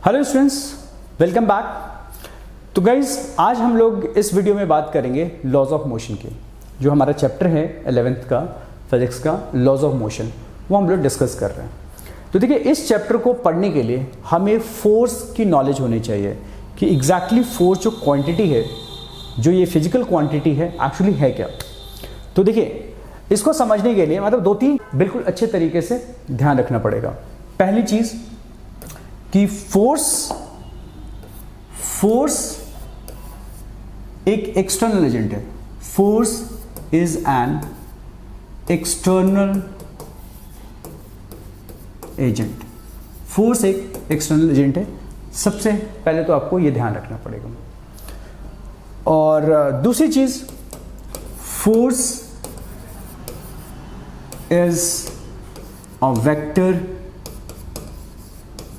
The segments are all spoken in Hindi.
Hello students, welcome back. तो गाइज आज हम लोग इस वीडियो में बात करेंगे लॉज ऑफ मोशन की। जो हमारा चैप्टर है 11th का फिजिक्स का लॉज ऑफ मोशन, वो हम लोग डिस्कस कर रहे हैं। तो देखिए, इस चैप्टर को पढ़ने के लिए हमें फोर्स की नॉलेज होनी चाहिए कि एग्जैक्टली फोर्स जो क्वांटिटी है, जो ये फिजिकल क्वांटिटी है, एक्चुअली है क्या। तो देखिए, इसको समझने के लिए मतलब दो तीन बिल्कुल अच्छे तरीके से ध्यान रखना पड़ेगा। पहली चीज कि फोर्स एक एक्सटर्नल एजेंट है। Force is an external agent. Force एक एक्सटर्नल एजेंट है। सबसे पहले तो आपको यह ध्यान रखना पड़ेगा। और दूसरी चीज, force is a vector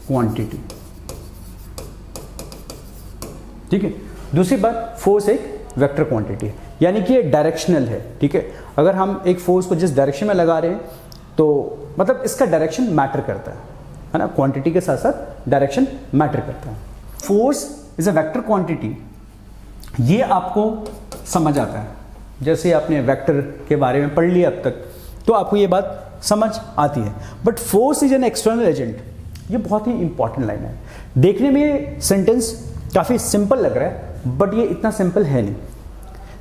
quantity. ठीक है, दूसरी बात, फोर्स एक वेक्टर क्वांटिटी है, यानी कि ये डायरेक्शनल है। ठीक है, अगर हम एक फोर्स को जिस डायरेक्शन में लगा रहे हैं तो मतलब इसका डायरेक्शन मैटर करता है ना। क्वांटिटी के साथ साथ डायरेक्शन मैटर करता है। Force is a vector quantity, ये आपको समझ आता है। जैसे आपने वेक्टर के बारे में पढ़ लिया अब तक, तो आपको ये बात समझ आती है। But force is an external agent, ये बहुत ही इंपॉर्टेंट लाइन है। देखने में सेंटेंस काफी सिंपल लग रहा है, बट ये इतना सिंपल है नहीं।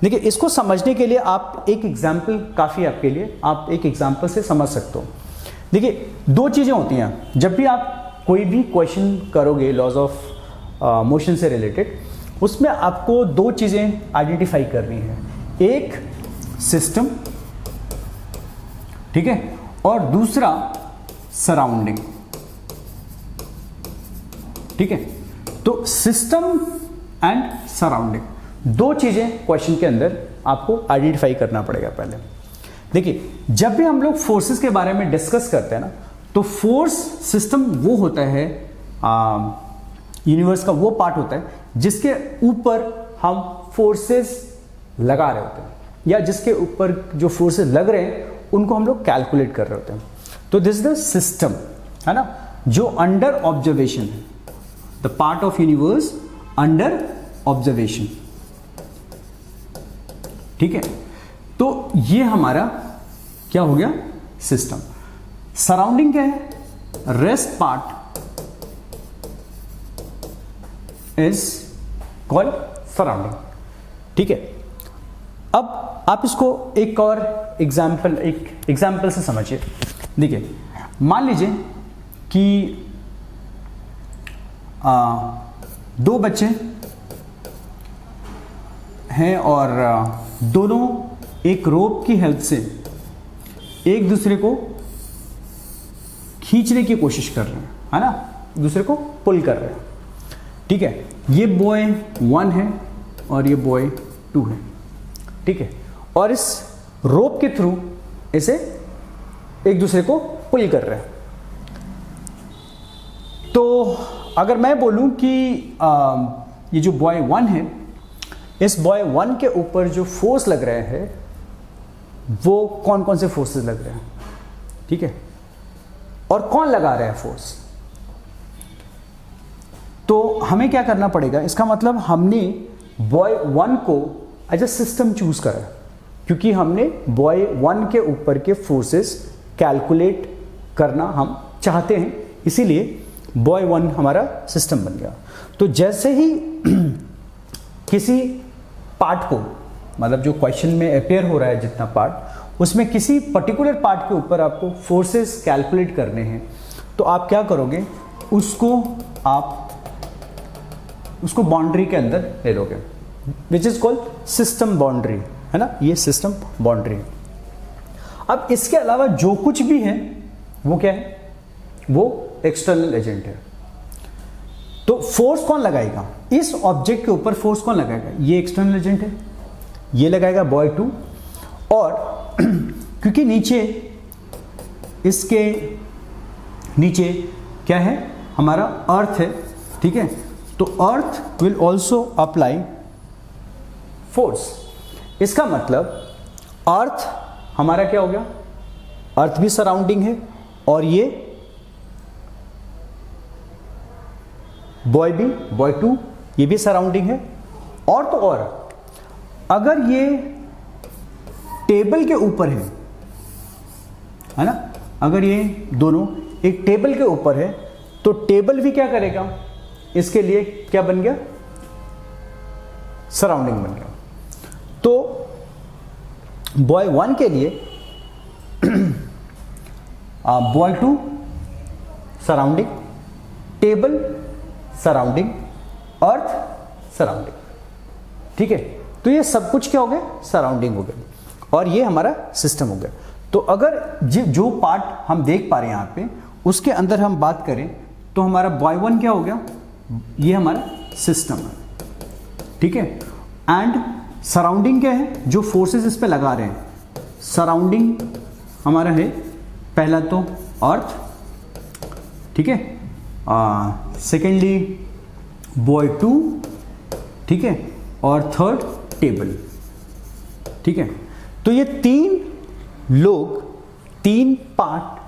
देखिए, इसको समझने के लिए आप एक एग्जाम्पल काफी आपके लिए, आप एक एग्जाम्पल से समझ सकते हो। देखिए, दो चीजें होती हैं जब भी आप कोई भी क्वेश्चन करोगे लॉज ऑफ मोशन से रिलेटेड, उसमें आपको दो चीजें आइडेंटिफाई करनी है। एक सिस्टम, ठीक है, और दूसरा सराउंडिंग। ठीक है, तो सिस्टम एंड सराउंडिंग दो चीजें क्वेश्चन के अंदर आपको आइडेंटिफाई करना पड़ेगा पहले। देखिए, जब भी हम लोग फोर्सेस के बारे में डिस्कस करते हैं ना, तो फोर्स सिस्टम वो होता है, यूनिवर्स का वो पार्ट होता है जिसके ऊपर हम फोर्सेस लगा रहे होते हैं, या जिसके ऊपर जो फोर्सेस लग रहे हैं उनको हम लोग कैलकुलेट कर रहे होते हैं। तो दिस इज द सिस्टम, है ना, जो अंडर ऑब्जर्वेशन है। The part of universe under observation. ठीक है, तो ये हमारा क्या हो गया, सिस्टम। सराउंडिंग क्या है, rest part is called surrounding. ठीक है, अब आप इसको एक और एग्जाम्पल से समझिए। देखिए, मान लीजिए कि दो बच्चे हैं और दोनों एक रोप की हेल्प से एक दूसरे को खींचने की कोशिश कर रहे हैं, है ना, एक दूसरे को पुल कर रहे हैं। ठीक है, ये बॉय 1 है और ये बॉय 2 है। ठीक है, और इस रोप के थ्रू इसे एक दूसरे को पुल कर रहे हैं। तो अगर मैं बोलूं कि ये जो बॉय 1 है, इस बॉय 1 के ऊपर जो फोर्स लग रहे हैं वो कौन कौन से फोर्सेस लग रहे हैं, ठीक है, और कौन लगा रहा है फोर्स, तो हमें क्या करना पड़ेगा। इसका मतलब हमने बॉय 1 को एज अ सिस्टम चूज करा, क्योंकि हमने बॉय 1 के ऊपर के फोर्सेस कैलकुलेट करना हम चाहते हैं, इसीलिए बॉय 1 हमारा सिस्टम बन गया। तो जैसे ही किसी पार्ट को, मतलब जो क्वेश्चन में अपेयर हो रहा है जितना पार्ट, उसमें किसी पर्टिकुलर पार्ट के ऊपर आपको फोर्सेस कैलकुलेट करने हैं, तो आप क्या करोगे, उसको बाउंड्री के अंदर ले लोगे, which is called system boundary, है ना, ये सिस्टम बाउंड्री। अब इसके अलावा जो कुछ भी है वो क्या है, वो एक्सटर्नल एजेंट है। तो फोर्स कौन लगाएगा, इस ऑब्जेक्ट के ऊपर फोर्स कौन लगाएगा, ये एक्सटर्नल एजेंट है, ये लगाएगा बॉय 2। और क्योंकि नीचे, इसके नीचे क्या है, हमारा अर्थ है, ठीक है, तो earth will also apply force. इसका मतलब अर्थ हमारा क्या हो गया, अर्थ भी सराउंडिंग है और ये बॉय बी, बॉय 2 ये भी सराउंडिंग है। और तो और अगर ये टेबल के ऊपर है ना, अगर ये दोनों एक टेबल के ऊपर है तो टेबल भी क्या करेगा, इसके लिए क्या बन गया, सराउंडिंग बन गया। तो बॉय 1 के लिए बॉय 2 सराउंडिंग, टेबल सराउंडिंग, अर्थ सराउंडिंग, ठीक है। तो ये सब कुछ क्या हो गया, सराउंडिंग हो गया और ये हमारा सिस्टम हो गया। तो अगर जो पार्ट हम देख पा रहे हैं यहाँ पे उसके अंदर हम बात करें तो हमारा बॉय 1 क्या हो गया, ये हमारा सिस्टम है, ठीक है। एंड सराउंडिंग क्या है, जो फोर्सेस इस पे लगा रहे हैं, सराउंडिंग हमारा है पहला तो अर्थ, ठीक है, सेकेंडली बॉय 2, ठीक है, और थर्ड टेबल, ठीक है। तो ये 3 लोग 3 पार्ट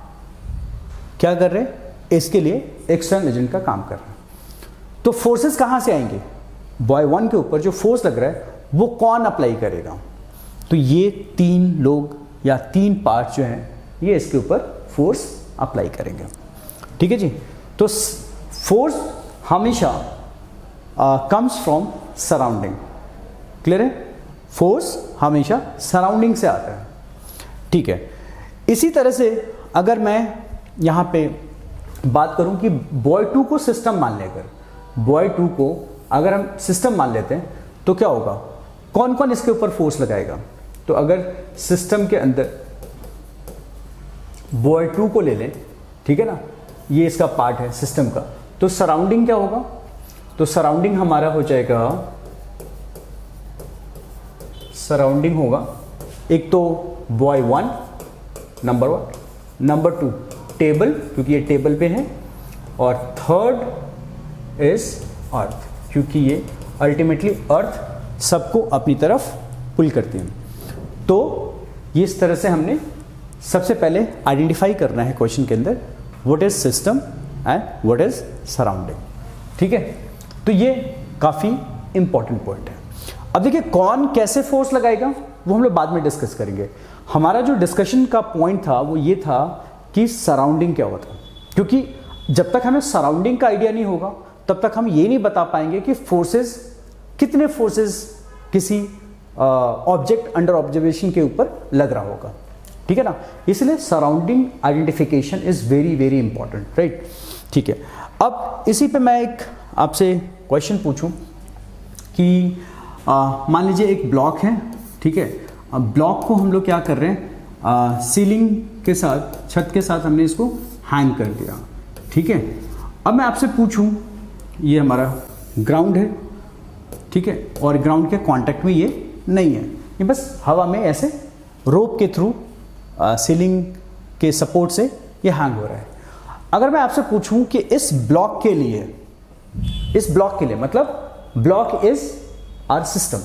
क्या कर रहे हैं, इसके लिए एक्सटर्नल एजेंट का काम कर रहे हैं। तो फोर्सेस कहां से आएंगे, बॉय 1 के ऊपर जो फोर्स लग रहा है वो कौन अप्लाई करेगा, तो ये 3 लोग या 3 पार्ट जो हैं ये इसके ऊपर फोर्स अप्लाई करेंगे, ठीक है जी। तो फोर्स हमेशा कम्स फ्रॉम सराउंडिंग, क्लियर है, फोर्स हमेशा सराउंडिंग से आता है, ठीक है। इसी तरह से अगर मैं यहां पे बात करूं कि बॉय 2 को सिस्टम मान लेकर, बॉय 2 को अगर हम सिस्टम मान लेते हैं तो क्या होगा, कौन कौन इसके ऊपर फोर्स लगाएगा, तो अगर सिस्टम के अंदर बॉय 2 को ले लें, ठीक है ना, ये इसका पार्ट है सिस्टम का, तो सराउंडिंग क्या होगा, तो सराउंडिंग हमारा हो जाएगा, सराउंडिंग होगा एक तो बॉय 1 नंबर 1, नंबर 2 टेबल क्योंकि ये टेबल पे है, और थर्ड इज अर्थ क्योंकि ये अल्टीमेटली अर्थ सबको अपनी तरफ पुल करती है। तो ये इस तरह से हमने सबसे पहले आइडेंटिफाई करना है क्वेश्चन के अंदर, what is system and what is surrounding, ठीक है। तो ये काफ़ी इंपॉर्टेंट पॉइंट है। अब देखिए कौन कैसे फोर्स लगाएगा वो हम लोग बाद में डिस्कस करेंगे। हमारा जो डिस्कशन का पॉइंट था वो ये था कि सराउंडिंग क्या होता है, क्योंकि जब तक हमें सराउंडिंग का आइडिया नहीं होगा तब तक हम ये नहीं बता पाएंगे कि फोर्सेस, कितने फोर्सेस किसी ऑब्जेक्ट अंडर ऑब्जर्वेशन के ऊपर लग रहा होगा, ठीक है ना। इसलिए surrounding identification is very very important, right, ठीक है। अब इसी पे मैं एक आपसे क्वेश्चन पूछूं कि मान लीजिए एक ब्लॉक है, ठीक है, अब ब्लॉक को हम लोग क्या कर रहे हैं, सीलिंग के साथ, छत के साथ हमने इसको हैंग कर दिया, ठीक है। अब मैं आपसे पूछूं, ये हमारा ग्राउंड है, ठीक है, और ग्राउंड के कांटेक्ट में ये नहीं है, ये बस हवा में ऐसे रोप के थ्रू सीलिंग के सपोर्ट से ये हैंग हो रहा है। अगर मैं आपसे पूछूं कि इस ब्लॉक के लिए मतलब ब्लॉक इज आवर सिस्टम,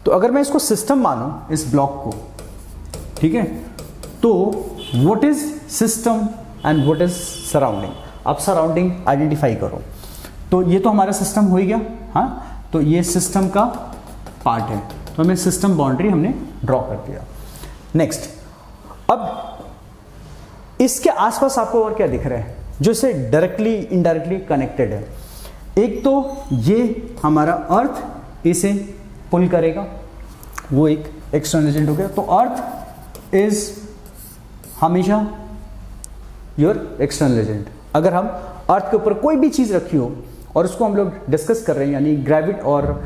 तो अगर मैं इसको सिस्टम मानूं इस ब्लॉक को, ठीक है, तो what is system and what is surrounding, आप सराउंडिंग आइडेंटिफाई करो। तो ये तो हमारा सिस्टम हो ही गया, हाँ, तो ये सिस्टम का पार्ट है, तो हमें सिस्टम बाउंड्री हमने ड्रॉ कर दिया। नेक्स्ट, अब इसके आसपास आपको और क्या दिख रहा है जो इससे डायरेक्टली इनडायरेक्टली कनेक्टेड है। एक तो ये हमारा अर्थ इसे पुल करेगा, वो एक एक्सटर्नल एजेंट हो गया। तो अर्थ इज हमेशा योर एक्सटर्नल एजेंट। अगर हम अर्थ के ऊपर कोई भी चीज़ रखी हो और उसको हम लोग डिस्कस कर रहे हैं, यानी ग्रेविटी और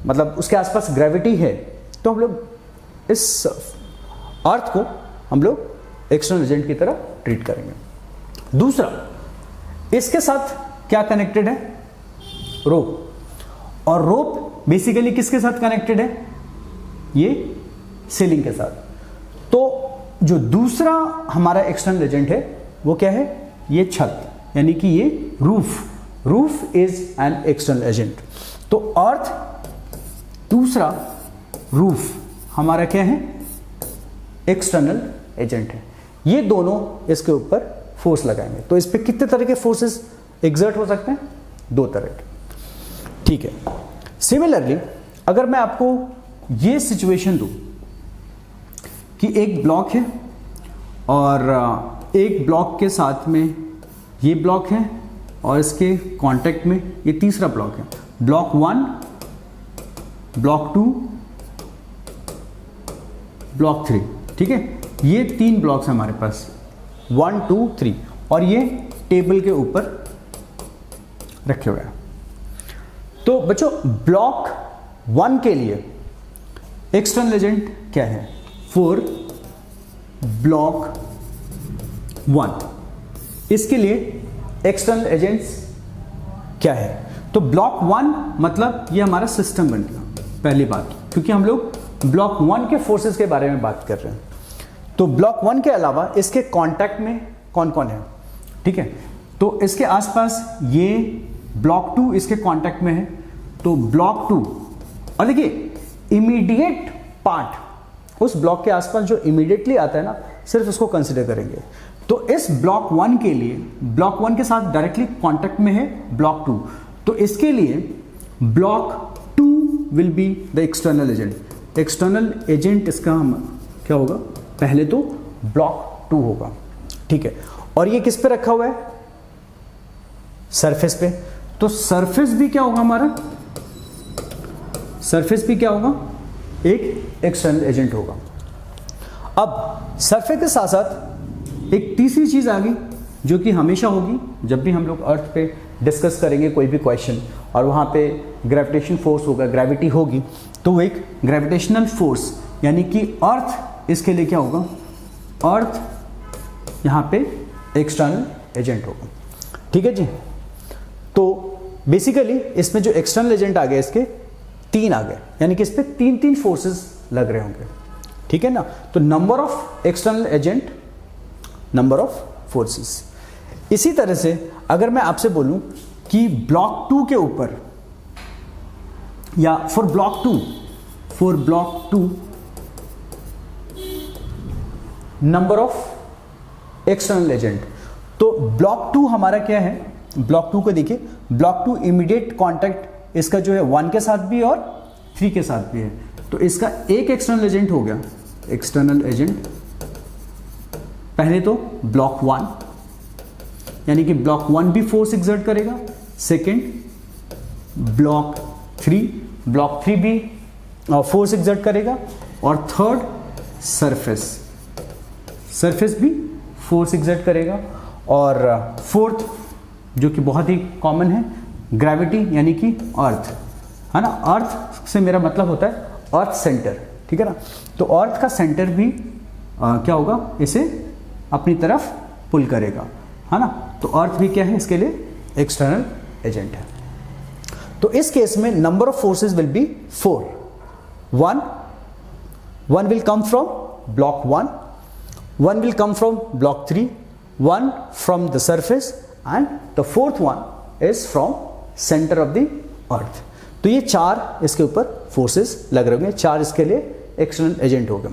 मतलब उसके आसपास ग्रेविटी है, तो हम लोग इस अर्थ को हम लोग एक्सटर्नल एजेंट की तरह ट्रीट करेंगे। दूसरा, इसके साथ क्या कनेक्टेड है, रोप, और रोप बेसिकली किसके साथ कनेक्टेड है, ये सीलिंग के साथ। तो जो दूसरा हमारा एक्सटर्नल एजेंट है वो क्या है, ये छत, यानी कि ये roof is an external agent. तो अर्थ दूसरा, रूफ हमारा क्या है, एक्सटर्नल एजेंट है। ये दोनों इसके ऊपर फोर्स लगाएंगे। तो इस पे कितने तरह के फोर्सेस एग्जर्ट हो सकते हैं, दो तरह के, ठीक है। सिमिलरली अगर मैं आपको ये सिचुएशन दूं कि एक ब्लॉक है और एक ब्लॉक के साथ में ये ब्लॉक है और इसके कांटेक्ट में ये तीसरा ब्लॉक है, ब्लॉक 1, ब्लॉक 2, ब्लॉक 3, ठीक है। ये 3 ब्लॉक्स हमारे पास 1 2 3 और ये टेबल के ऊपर रखे हुए हैं। तो बच्चों ब्लॉक 1 के लिए एक्सटर्नल एजेंट क्या है? फॉर ब्लॉक 1 इसके लिए एक्सटर्नल एजेंट्स क्या है? तो ब्लॉक 1 मतलब ये हमारा सिस्टम बन गया, पहली बात, क्योंकि हम लोग ब्लॉक 1 के फोर्सेस के बारे में बात कर रहे हैं। तो ब्लॉक 1 के अलावा इसके कांटेक्ट में कौन कौन है, ठीक है। तो इसके आसपास ये ब्लॉक 2 इसके कांटेक्ट में है, तो ब्लॉक 2, और देखिए इमीडिएट पार्ट उस ब्लॉक के आसपास जो इमीडिएटली आता है ना, सिर्फ उसको कंसिडर करेंगे। तो इस ब्लॉक 1 के लिए ब्लॉक 1 के साथ डायरेक्टली कांटेक्ट में है ब्लॉक 2, तो इसके लिए block 2 will be the external agent. External agent इसका हम क्या होगा? पहले तो ब्लॉक 2 होगा, ठीक है। और ये किस पे रखा हुआ है? सरफेस पे। तो सरफेस भी क्या होगा हमारा? सरफेस भी क्या होगा? एक एक्सटर्नल एजेंट होगा। अब सरफेस के साथ साथ एक तीसरी चीज आ गई जो कि हमेशा होगी जब भी हम लोग अर्थ पे डिस्कस करेंगे कोई भी क्वेश्चन, और वहाँ पे ग्रेविटेशन फोर्स होगा, ग्रेविटी होगी, तो वो एक ग्रेविटेशनल फोर्स, यानी कि अर्थ इसके लिए क्या होगा? अर्थ यहाँ पे एक्सटर्नल एजेंट होगा, ठीक है जी। तो बेसिकली इसमें जो एक्सटर्नल एजेंट आ गए इसके 3 आ गए, यानी कि इस पे 3 फोर्सेस लग रहे होंगे, ठीक है ना। तो number of external agent, number of forces. इसी तरह से अगर मैं आपसे बोलूं कि ब्लॉक 2 के ऊपर, या for block 2 number of external agent, तो ब्लॉक 2 हमारा क्या है? ब्लॉक 2 को देखिए, ब्लॉक 2 इमीडिएट कांटेक्ट इसका जो है 1 के साथ भी और 3 के साथ भी है, तो इसका एक एक्सटर्नल एजेंट हो गया। एक्सटर्नल एजेंट पहले तो ब्लॉक 1, यानी कि ब्लॉक 1 भी फोर्स एक्सर्ट करेगा। सेकेंड ब्लॉक 3 भी फोर्स एक्सर्ट करेगा। और थर्ड सरफेस भी फोर्स एक्सर्ट करेगा। और फोर्थ जो कि बहुत ही कॉमन है, ग्रेविटी, यानी कि अर्थ, है ना। अर्थ से मेरा मतलब होता है अर्थ सेंटर, ठीक है ना। तो अर्थ का सेंटर भी क्या होगा? इसे अपनी तरफ पुल करेगा, है ना। तो अर्थ भी क्या है? इसके लिए एक्सटर्नल एजेंट है। तो इस केस में number of forces will be 4। 1 will come from block 1, 1 will come from block 3, 1 from the surface, and the fourth one is from centre of the earth. तो ये 4 इसके ऊपर फोर्सेस लग रहे होंगे, 4 इसके लिए एक्सटर्नल एजेंट हो गए।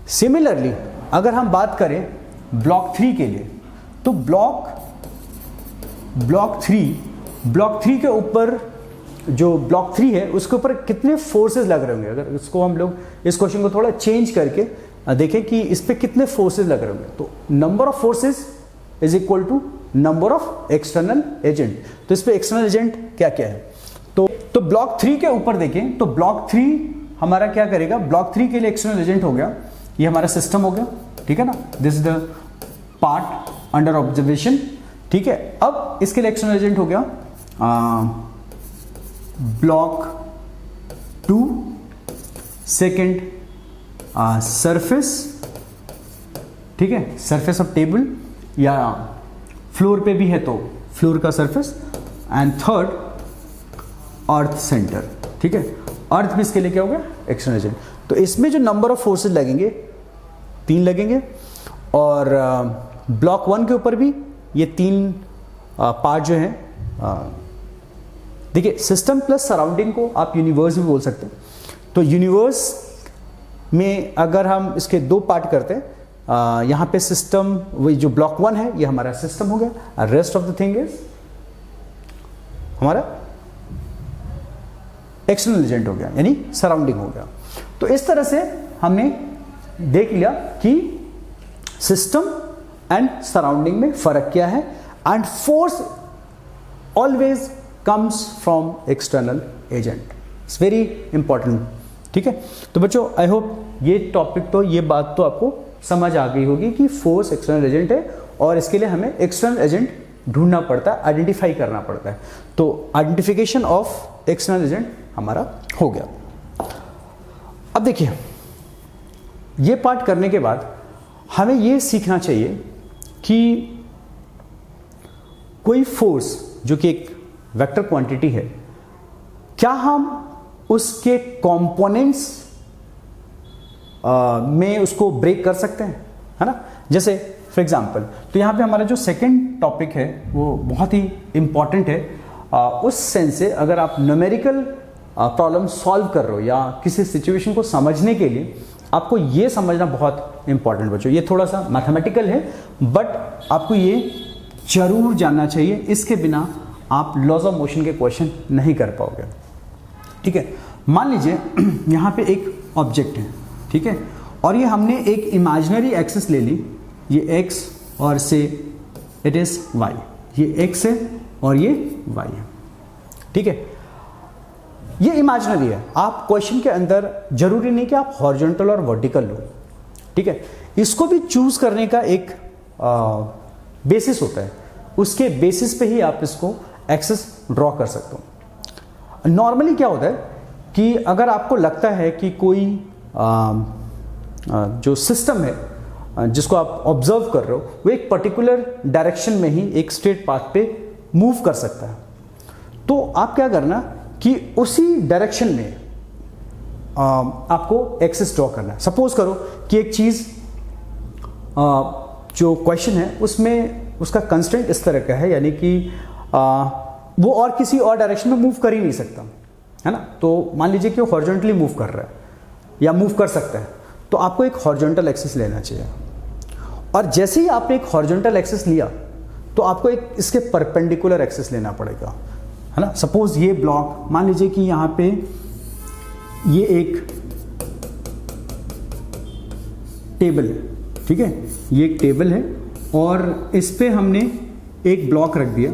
सिमिलरली अगर हम बात करें ब्लॉक 3 के लिए, तो ब्लॉक 3 के ऊपर जो ब्लॉक 3 है उसके ऊपर कितने फोर्सेस लग रहे होंगे? अगर इसको हम लोग इस क्वेश्चन को थोड़ा चेंज करके देखें कि इस पे कितने फोर्सेस लग रहे होंगे, तो number of forces is equal to number of external agent. तो इस पे एक्सटर्नल एजेंट क्या क्या है? तो ब्लॉक 3 के ऊपर देखें तो ब्लॉक 3 हमारा क्या करेगा? ब्लॉक 3 के लिए एक्सटर्नल एजेंट हो गया, ये हमारा सिस्टम हो गया, ठीक है ना। This is the part under observation, ठीक है। अब इसके लिए एक्सटर्नल एजेंट हो गया ब्लॉक 2, सेकेंड सरफेस, ठीक है, सरफेस ऑफ टेबल या फ्लोर पे भी है तो फ्लोर का surface, and third earth centre, ठीक है। अर्थ भी इसके लिए क्या होगा? External agent. तो इसमें जो नंबर ऑफ फोर्सेस लगेंगे 3 लगेंगे, और ब्लॉक 1 के ऊपर भी ये 3 पार्ट जो है, देखिए सिस्टम प्लस सराउंडिंग को आप यूनिवर्स भी बोल सकते हैं। तो यूनिवर्स में अगर हम इसके 2 पार्ट करते हैं, यहाँ पे सिस्टम, वही जो ब्लॉक 1 है ये हमारा सिस्टम हो गया, rest of the thing is हमारा एक्सटर्नल एजेंट हो गया, यानी सराउंडिंग हो गया। तो इस तरह से हमने देख लिया कि सिस्टम एंड सराउंडिंग में फर्क क्या है, and force always comes from external agent. It's very important, ठीक है। तो बच्चों आई होप ये टॉपिक तो, ये बात तो आपको समझ आ गई होगी कि फोर्स एक्सटर्नल एजेंट है और इसके लिए हमें एक्सटर्नल एजेंट ढूंढना पड़ता है, आइडेंटिफाई करना पड़ता है। तो आइडेंटिफिकेशन ऑफ एक्सटर्नल एजेंट हमारा हो गया। अब देखिए, ये पार्ट करने के बाद हमें ये सीखना चाहिए कि कोई फोर्स जो कि एक वेक्टर क्वांटिटी है, क्या हम उसके कंपोनेंट्स में उसको ब्रेक कर सकते हैं, है ना। जैसे फॉर एग्जांपल, तो यहाँ पे हमारा जो सेकंड टॉपिक है वो बहुत ही इंपॉर्टेंट है। उस सेंस से अगर आप न्यूमेरिकल प्रॉब्लम सॉल्व कर रहे हो या किसी सिचुएशन को समझने के लिए आपको ये समझना बहुत इंपॉर्टेंट बच्चों। ये थोड़ा सा मैथमेटिकल है बट आपको ये जरूर जानना चाहिए, इसके बिना आप लॉज ऑफ मोशन के क्वेश्चन नहीं कर पाओगे, ठीक है। मान लीजिए यहाँ पे एक ऑब्जेक्ट है, ठीक है, और ये हमने एक इमेजिनरी एक्सिस ले ली, ये x और से इट इज y, ये x है और ये y है, ठीक है। ये इमेजिनरी है, आप क्वेश्चन के अंदर जरूरी नहीं कि आप हॉरिजॉन्टल और वर्टिकल लो, ठीक है। इसको भी चूज करने का एक बेसिस होता है, उसके बेसिस पे ही आप इसको एक्सिस ड्रॉ कर सकते हो। नॉर्मली क्या होता है कि अगर आपको लगता है कि कोई जो सिस्टम है जिसको आप ऑब्जर्व कर रहे हो वो एक पर्टिकुलर डायरेक्शन में ही एक स्ट्रेट पाथ पे मूव कर सकता है, तो आप क्या करना कि उसी डायरेक्शन में आपको एक्सिस ड्रॉ करना है। सपोज करो कि एक चीज़ जो क्वेश्चन है उसमें उसका कंस्ट्रेंट इस तरह का है, यानी कि वो और किसी और डायरेक्शन में मूव कर ही नहीं सकता, है ना। तो मान लीजिए कि वो हॉरिजॉन्टली मूव कर रहा है या मूव कर सकता है, तो आपको एक हॉरिजॉन्टल एक्सिस लेना चाहिए। और जैसे ही आपने एक हॉरिजॉन्टल एक्सिस लिया तो आपको एक इसके परपेंडिकुलर एक्सिस लेना पड़ेगा, है ना। सपोज ये ब्लॉक, मान लीजिए कि यहाँ पे ये एक टेबल है, ठीक है, ये एक टेबल है और इस पे हमने एक ब्लॉक रख दिया,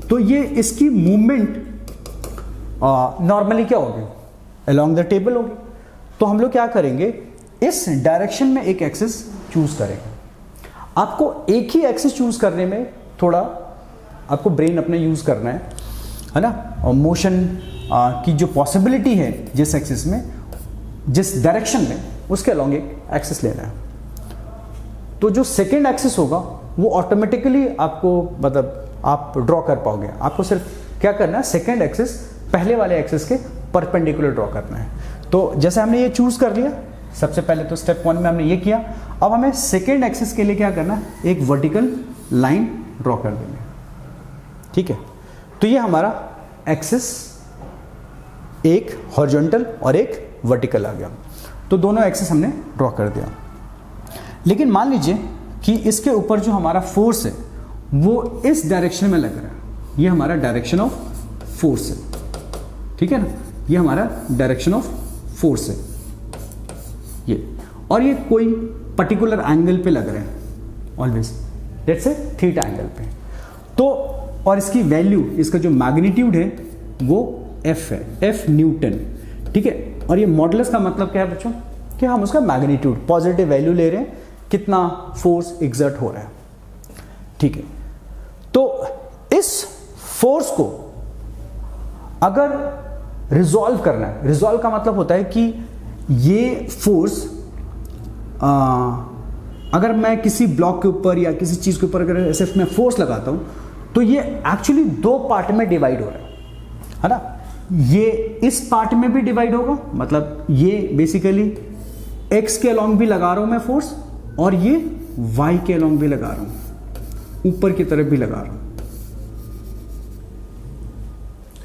तो ये इसकी मूवमेंट नॉर्मली क्या होगी, अलोंग द टेबल होगी। तो हम लोग क्या करेंगे, इस डायरेक्शन में एक एक्सिस चूज करेंगे। आपको एक ही एक्सिस चूज करने में थोड़ा आपको ब्रेन अपना यूज करना है ना, और मोशन की जो पॉसिबिलिटी है जिस एक्सिस में, जिस डायरेक्शन में, उसके अलोंग एक एक्सिस लेना है। तो जो सेकेंड एक्सिस होगा वो ऑटोमेटिकली आपको, मतलब आप ड्रॉ कर पाओगे। आपको सिर्फ क्या करना है, सेकेंड एक्सिस पहले वाले एक्सिस के परपेंडिकुलर ड्रॉ करना है। तो जैसे हमने ये चूज कर लिया, सबसे पहले तो स्टेप 1 में हमने ये किया। अब हमें सेकेंड एक्सिस के लिए क्या करना है, एक वर्टिकल लाइन ड्रॉ कर देंगे, ठीक है। तो ये हमारा एक्सिस एक हॉरिजॉन्टल और एक वर्टिकल आ गया, तो दोनों एक्सिस हमने ड्रॉ कर दिया। लेकिन मान लीजिए कि इसके ऊपर जो हमारा फोर्स है वो इस डायरेक्शन में लग रहा है, ये हमारा डायरेक्शन ऑफ फोर्स है, ठीक है ना, ये हमारा डायरेक्शन ऑफ फोर्स है ये, और ये कोई पर्टिकुलर एंगल पे लग रहे हैं, always let's say theta angle पे। तो और इसकी वैल्यू, इसका जो मैग्नीट्यूड है वो F है, F न्यूटन, ठीक है। और ये मॉडुलस का मतलब क्या है बच्चों, कि हम उसका मैग्नीट्यूड पॉजिटिव वैल्यू ले रहे हैं, कितना फोर्स एग्जर्ट हो रहा है, ठीक है। तो इस फोर्स को अगर रिजॉल्व करना है, रिजॉल्व का मतलब होता है कि ये फोर्स अगर मैं किसी ब्लॉक के ऊपर या किसी चीज के ऊपर अगर ऐसे मैं फोर्स लगाता हूं तो ये एक्चुअली दो पार्ट में डिवाइड हो रहा है ना। ये इस पार्ट में भी डिवाइड होगा, मतलब ये बेसिकली एक्स के अलोंग भी लगा रहा हूं मैं फोर्स, और ये वाई के अलोंग भी लगा रहा हूं, ऊपर की तरफ भी लगा रहा हूं,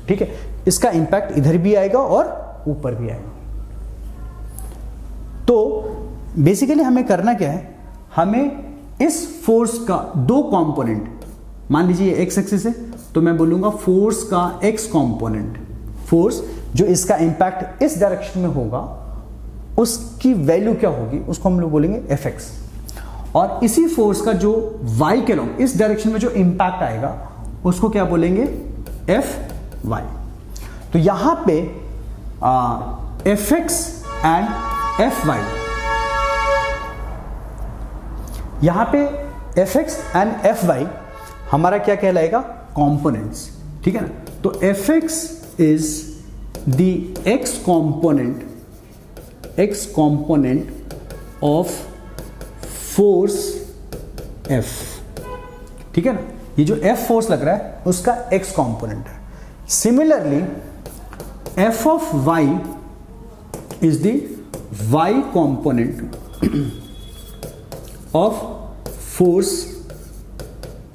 ठीक है। इसका इंपैक्ट इधर भी आएगा और ऊपर भी आएगा। तो बेसिकली हमें करना क्या है, हमें इस फोर्स का दो कंपोनेंट, मान लीजिए ये एक्स एक्सिस है तो मैं बोलूंगा फोर्स का एक्स कंपोनेंट, फोर्स जो इसका इंपैक्ट इस डायरेक्शन में होगा उसकी वैल्यू क्या होगी, उसको हम लोग बोलेंगे एफ एक्स। और इसी फोर्स का जो वाई के लॉन्ग इस डायरेक्शन में जो इंपैक्ट आएगा उसको क्या बोलेंगे, एफ वाई। तो यहां पे F X and F Y, यहां पे F X and F Y हमारा क्या कहलाएगा, कंपोनेंट्स, ठीक है ना। तो F X is the X component of force F, ठीक है ना। ये जो एफ फोर्स लग रहा है उसका एक्स कंपोनेंट है। Similarly F of Y is the Y component of force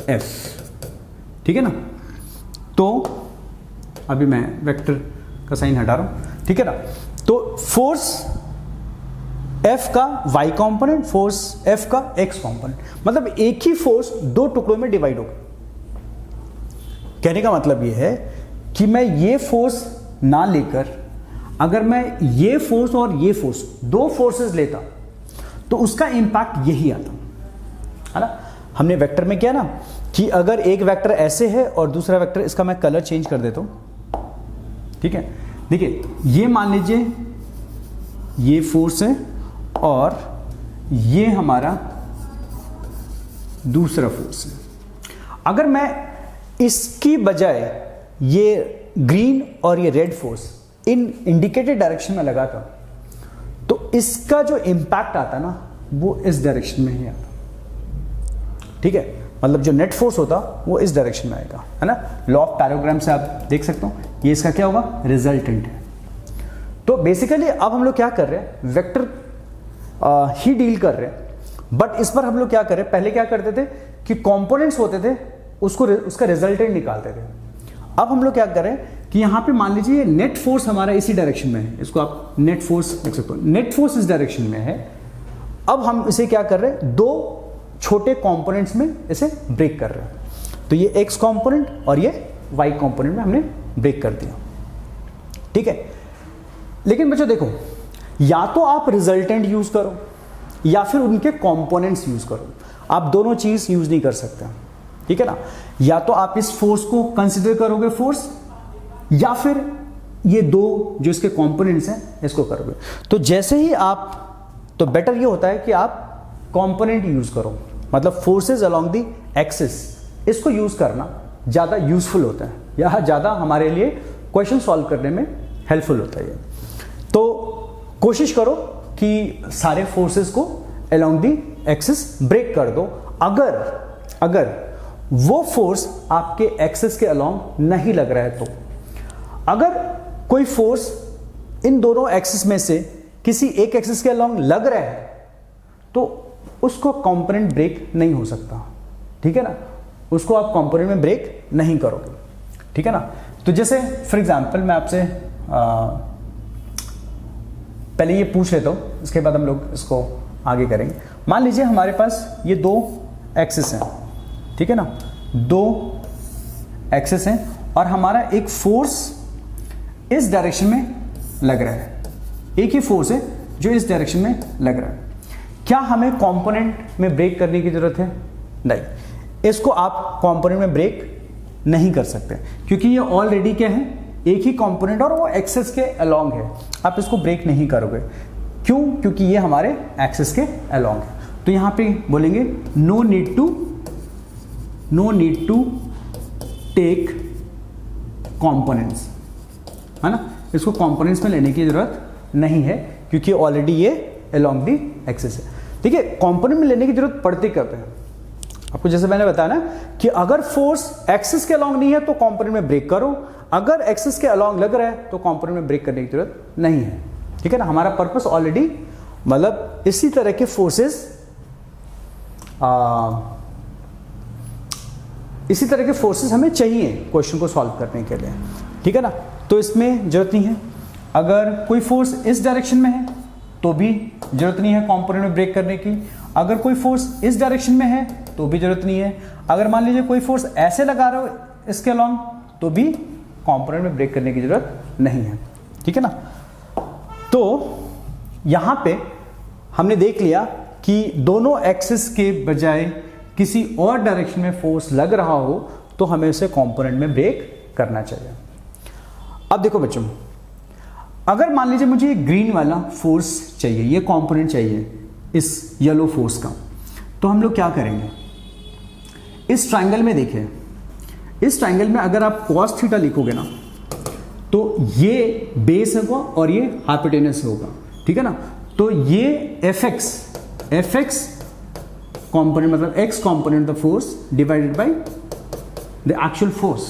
F, ठीक है ना। तो अभी मैं वेक्टर का साइन हटा रहा हूं, ठीक है ना। तो फोर्स एफ का वाई कंपोनेंट, फोर्स एफ का एक्स कंपोनेंट, मतलब एक ही फोर्स दो टुकड़ों में डिवाइड होगा। कहने का मतलब यह है कि मैं ये फोर्स ना लेकर अगर मैं ये फोर्स और ये फोर्स दो फोर्सेस लेता तो उसका इंपैक्ट यही आता है ना। हमने वेक्टर में किया ना कि अगर एक वेक्टर ऐसे है और दूसरा वेक्टर, इसका मैं कलर चेंज कर देता हूं, ठीक है। देखिए ये मान लीजिए ये फोर्स है और ये हमारा दूसरा फोर्स है। अगर मैं इसकी बजाय ये ग्रीन और ये red force in indicated direction में लगाता तो इसका जो इंपैक्ट आता ना वो इस डायरेक्शन में ही आता, ठीक है। मतलब जो नेट फोर्स होता वो इस डायरेक्शन में आएगा, है ना। लॉ ऑफ पैराग्राम से आप देख सकते हो, ये इसका क्या होगा, रिजल्टेंट है। तो बेसिकली अब हम लोग क्या कर रहे हैं, वेक्टर ही डील कर रहे हैं। बट इस पर हम लोग क्या कर रहे हैं, पहले क्या करते थे कि कंपोनेंट्स होते थे उसका रिजल्टेंट निकालते थे। अब हम लोग क्या कर रहे हैं कि यहां पे मान लीजिए नेट फोर्स हमारा इसी डायरेक्शन में है, इसको आप नेट फोर्स देख सकते हो, नेट फोर्स इस डायरेक्शन में है। अब हम इसे क्या कर रहे हैं, दो छोटे कंपोनेंट्स में इसे ब्रेक कर रहे हैं। तो ये एक्स कंपोनेंट और ये वाई कंपोनेंट में हमने ब्रेक कर दिया, ठीक है। लेकिन बच्चों देखो, या तो आप रिजल्टेंट यूज करो या फिर उनके कंपोनेंट्स यूज करो, आप दोनों चीज यूज नहीं कर सकते, ठीक है ना। या तो आप इस फोर्स को कंसिडर करोगे फोर्स, या फिर ये दो जो इसके कंपोनेंट्स हैं इसको करोगे। तो जैसे ही आप, तो बेटर ये होता है कि आप कंपोनेंट यूज करो, मतलब फोर्सेस अलोंग द एक्सिस, इसको यूज करना ज्यादा यूजफुल होता है या ज्यादा हमारे लिए क्वेश्चन सॉल्व करने में हेल्पफुल होता है। तो कोशिश करो कि सारे फोर्सेस को अलोंग द एक्सिस ब्रेक कर दो। अगर वो फोर्स आपके एक्सिस के अलोंग नहीं लग रहा है तो, अगर कोई फोर्स इन दोनों एक्सिस में से किसी एक एक्सिस के अलोंग लग रहा है तो उसको कंपोनेंट ब्रेक नहीं हो सकता, ठीक है ना। उसको आप कंपोनेंट में ब्रेक नहीं करोगे, ठीक है ना। तो जैसे फॉर एग्जांपल मैं आपसे पहले ये पूछ लेता हूं, इसके बाद हम लोग इसको आगे करेंगे। मान लीजिए हमारे पास ये दो एक्सिस हैं, ठीक है ना, दो एक्सिस हैं और हमारा एक फोर्स इस डायरेक्शन में लग रहा है, एक ही फोर्स है जो इस डायरेक्शन में लग रहा है। क्या हमें कंपोनेंट में ब्रेक करने की जरूरत है? नहीं, इसको आप कंपोनेंट में ब्रेक नहीं कर सकते क्योंकि ये ऑलरेडी क्या है, एक ही कंपोनेंट और वो एक्सिस के अलोंग है। आप इसको ब्रेक नहीं करोगे, क्यों? क्योंकि ये हमारे एक्सिस के अलोंग है। तो यहां पे बोलेंगे no need to take components, है ना। इसको कंपोनेंट्स में लेने की जरूरत नहीं है क्योंकि ऑलरेडी ये अलोंग दी एक्सिस है, ठीक है। कंपोनेंट में लेने की जरूरत पड़ती कब है? आपको जैसे मैंने बताया ना कि अगर फोर्स एक्सिस के अलोंग नहीं है तो कंपोनेंट में ब्रेक करो, अगर एक्सिस के अलोंग लग रहा है तो कंपोनेंट में ब्रेक करने की जरूरत नहीं है, ठीक है ना। हमारा पर्पस ऑलरेडी, मतलब इसी तरह के फोर्सेस इसी तरह के फोर्सेस हमें चाहिए क्वेश्चन को सॉल्व करने के लिए, ठीक है ना। तो इसमें जरूरत नहीं है, अगर कोई फोर्स इस डायरेक्शन में है तो भी जरूरत नहीं है कंपोनेंट में ब्रेक करने की, अगर कोई फोर्स इस डायरेक्शन में है तो भी जरूरत नहीं है। अगर मान लीजिए कोई फोर्स ऐसे लगा रहा हो इसके अलॉन्ग तो भी कंपोनेंट में ब्रेक करने की जरूरत नहीं है, ठीक है ना। तो यहां पे हमने देख लिया कि दोनों एक्सिस के बजाय किसी और डायरेक्शन में फोर्स लग रहा हो तो हमें उसे कंपोनेंट में ब्रेक करना चाहिए। अब देखो बच्चों, अगर मान लीजिए मुझे ये ग्रीन वाला फोर्स चाहिए, ये कंपोनेंट चाहिए इस येलो फोर्स का, तो हम लोग क्या करेंगे, इस ट्रायंगल में देखिए, इस ट्रायंगल में अगर आप cos थीटा लिखोगे ना तो ये बेस होगा और ये हाइपोटेनस होगा, ठीक है ना। तो ये fx कंपोनेंट मतलब x component the force divided by the actual force,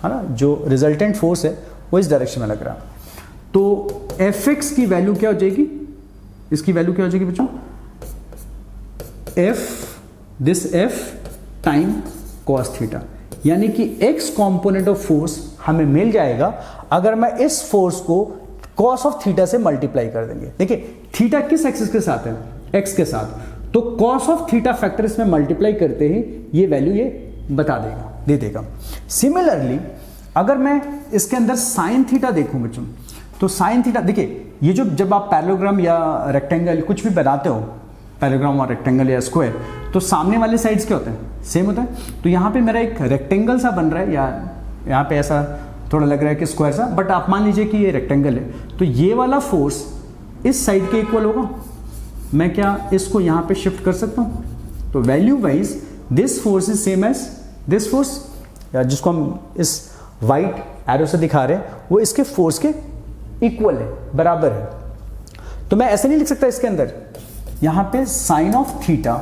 है ना, जो रिजल्टेंट फोर्स है वो इस डायरेक्शन में लग रहा है। तो fx की वैल्यू क्या हो जाएगी, इसकी वैल्यू क्या हो जाएगी बच्चों, f टाइम cos थीटा, यानी कि x कंपोनेंट ऑफ फोर्स हमें मिल जाएगा अगर मैं इस फोर्स को cos ऑफ थीटा से मल्टीप्लाई कर देंगे। देखिए थीटा किस एक्सिस के साथ है, x के साथ, तो cos ऑफ थीटा फैक्टर इसमें मल्टीप्लाई करते ही ये वैल्यू ये बता देगा, दे देगा। सिमिलरली अगर मैं इसके अंदर साइन थीटा देखूं बच्चों, तो साइन थीटा देखिए, ये जो जब आप पैरेललोग्राम या रेक्टेंगल कुछ भी बनाते हो, पैरेललोग्राम और रेक्टेंगल या स्क्वायर, तो सामने वाले साइड्स क्या होते हैं, सेम होता है। तो यहाँ पे मेरा एक रेक्टेंगल सा बन रहा है, या यहाँ पे ऐसा थोड़ा लग रहा है कि स्क्वायर सा, बट आप मान लीजिए कि ये रेक्टेंगल है, तो ये वाला फोर्स इस साइड के इक्वल होगा। मैं क्या इसको यहाँ पे शिफ्ट कर सकता हूँ, तो value wise this force is same as this force, या जिसको हम इस वाइट एरो से दिखा रहे हैं वो इसके फोर्स के इक्वल है, बराबर है। तो मैं ऐसे नहीं लिख सकता इसके अंदर, यहां पे साइन ऑफ थीटा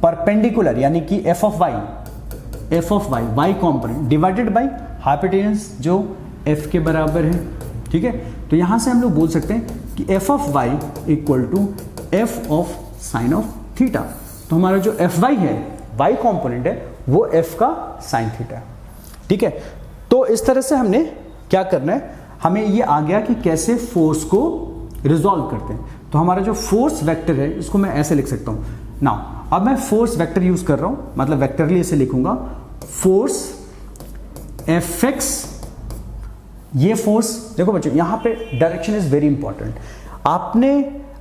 परपेंडिकुलर यानी कि F of Y Y component divided by hypotenuse जो एफ के बराबर है, ठीक है। तो यहां से हम लोग बोल सकते हैं कि F of Y equal to F of sine of theta. तो हमारा जो एफ वाई है, वाई कंपोनेंट है, वो एफ का साइन थीटा है, ठीक है। तो इस तरह से हमने क्या करना है, हमें ये आ गया कि कैसे फोर्स को रिजॉल्व करते हैं। तो हमारा जो फोर्स वेक्टर है इसको मैं ऐसे लिख सकता हूं। नाउ अब मैं फोर्स वेक्टर यूज कर रहा हूं, मतलब वेक्टरली इसे लिखूंगा, फोर्स Fx, ये फोर्स देखो बच्चों, यहां पे डायरेक्शन इज वेरी इंपॉर्टेंट।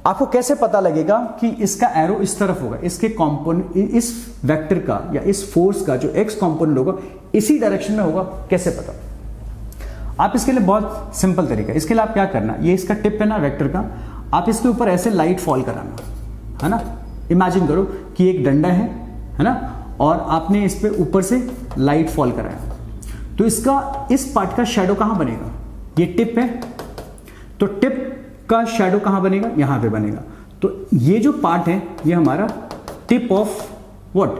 आपको कैसे पता लगेगा कि इसका एरो इस तरफ होगा, इसके कंपोनेंट, इस वेक्टर का या इस फोर्स का जो x कंपोनेंट होगा इसी डायरेक्शन में होगा, कैसे पता। आप इसके लिए बहुत सिंपल तरीका है, इसके लिए आप क्या करना, ये इसका टिप है ना वेक्टर का, आप इसके ऊपर ऐसे लाइट फॉल कराना, है ना। इमेजिन करो कि एक डंडा है ना, और आपने इस पे ऊपर से लाइट फॉल कराया, तो इसका इस पार्ट का शैडो कहां बनेगा, ये टिप है, तो टिप का शैडो कहां बनेगा, यहां पे बनेगा। तो ये जो पार्ट है ये हमारा tip of what,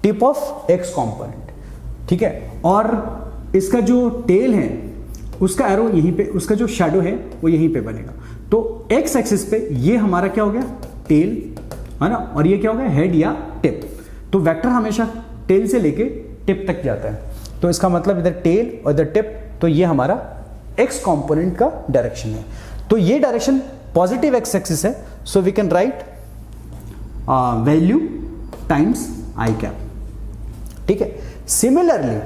tip of x component, ठीक है। और इसका जो टेल है उसका एरो यहीं पे, उसका जो शैडो है वो यहीं पे बनेगा। तो एक्स एक्सिस पे ये हमारा क्या हो गया, टेल, है ना, और ये क्या हो गया, हेड या टिप। तो वेक्टर हमेशा टेल से लेके टिप तक जाता है, तो इसका मतलब इधर टेल और इधर टिप, तो ये हमारा एक्स कंपोनेंट का डायरेक्शन है। तो ये डायरेक्शन पॉजिटिव एक्स एक्सिस है, so we can write value times I cap, ठीक है। सिमिलरली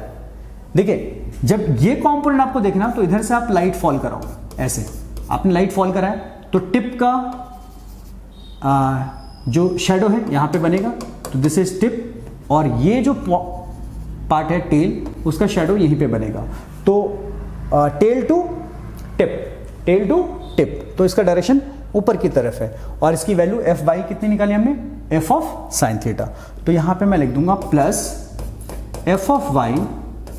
देखिए, जब ये कंपोनेंट आपको देखना तो इधर से आप लाइट फॉल कराओ, ऐसे आपने लाइट फॉल कराया तो टिप का जो शैडो है यहां पे बनेगा, तो दिस इज टिप, और ये जो पार्ट है टेल, उसका शैडो यहीं पे बनेगा। तो tail to tip, tail to tip, तो इसका डायरेक्शन ऊपर की तरफ है, और इसकी वैल्यू एफ बाई कितनी निकाली हमने, एफ ऑफ साइन थीटा। तो यहां पे मैं लिख दूंगा plus F of Y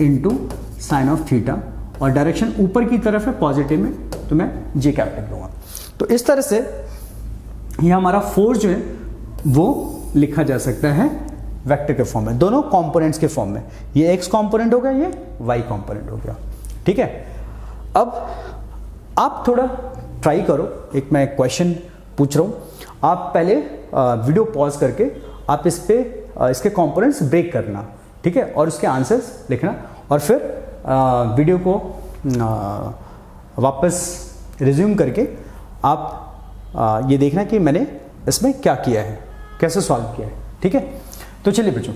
into sine of theta, और डायरेक्शन ऊपर की तरफ है पॉजिटिव में, तो मैं जे कैप लिख दूंगा। तो इस तरह से ये हमारा फोर्स जो है वो लिखा जा सकता है वेक्टर के फॉर्म में, दोनों कंपोनेंट्स के फॉर्म में। ये एक्स कंपोनेंट हो गया, ये वाई कंपोनेंट हो गया, ठीक है। अब आप थोड़ा ट्राई करो, एक मैं क्वेश्चन पूछ रहा हूं, आप पहले वीडियो पॉज करके आप इस पे इसके कंपोनेंट्स ब्रेक करना, ठीक है, और उसके आंसर्स लिखना, और फिर वीडियो को वापस रिज्यूम करके आप ये देखना कि मैंने इसमें क्या किया है, कैसे सॉल्व किया है, ठीक है। तो चलिए बच्चों,